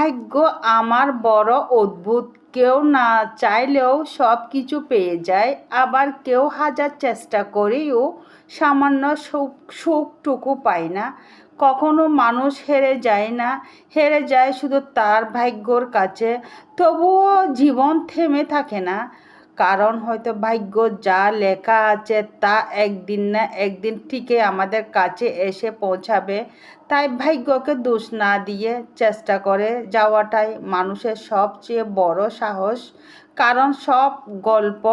ভাগ্য আমার বড় অদ্ভুত। কেউ না চাইলেও সব কিছু পেয়ে যায়, আবার কেউ হাজার চেষ্টা করেও সামান্য সুখটুকু পায় না। কখনো মানুষ হেরে যায় না, হেরে যায় শুধু তার ভাগ্যর কাছে। তবুও জীবন থেমে থাকে না, কারণ হয়তো ভাগ্য যা লেখা আছে তা একদিন না একদিন ঠিকই আমাদের কাছে এসে পৌঁছাবে। তাই ভাগ্যকে দোষ না দিয়ে চেষ্টা করে যাওয়াটাই মানুষের সবচেয়ে বড় সাহস। কারণ সব গল্প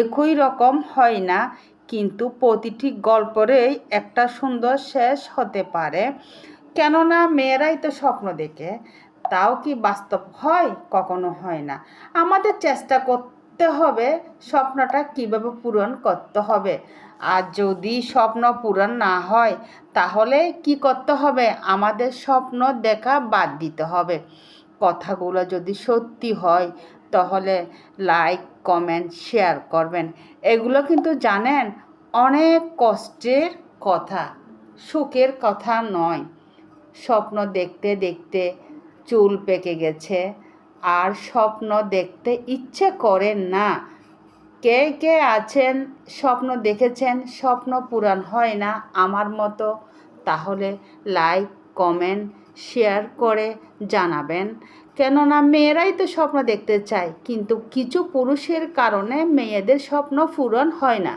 একই রকম হয় না, কিন্তু প্রতিটি গল্পেরই একটা সুন্দর শেষ হতে পারে। কেননা মেয়েরাই তো স্বপ্ন দেখে, তাও কি বাস্তব হয়? কখনো হয় না। আমাদের চেষ্টা করতে হবে স্বপ্নটা কিভাবে পূরণ করতে হবে। আর যদি স্বপ্ন পূরণ না হয়, তাহলে কি করতে হবে? আমাদের স্বপ্ন দেখা বাদ দিতে হবে। কথাগুলো যদি সত্যি হয়, তাহলে লাইক, কমেন্ট, শেয়ার করবেন। এগুলো কিন্তু জানেন অনেক কষ্টের কথা, সুখের কথা নয়। স্বপ্ন দেখতে দেখতে চুল পেকে গেছে, আর স্বপ্ন দেখতে ইচ্ছে করে না। কে কে আছেন স্বপ্ন দেখেছেন, স্বপ্ন পূরণ হয় না আমার মতো? তাহলে লাইক, কমেন্ট, শেয়ার করে জানাবেন। কেননা মেয়েরাই তো স্বপ্ন দেখতে চায়, কিন্তু কিছু পুরুষের কারণে মেয়েদের স্বপ্ন পূরণ হয় না।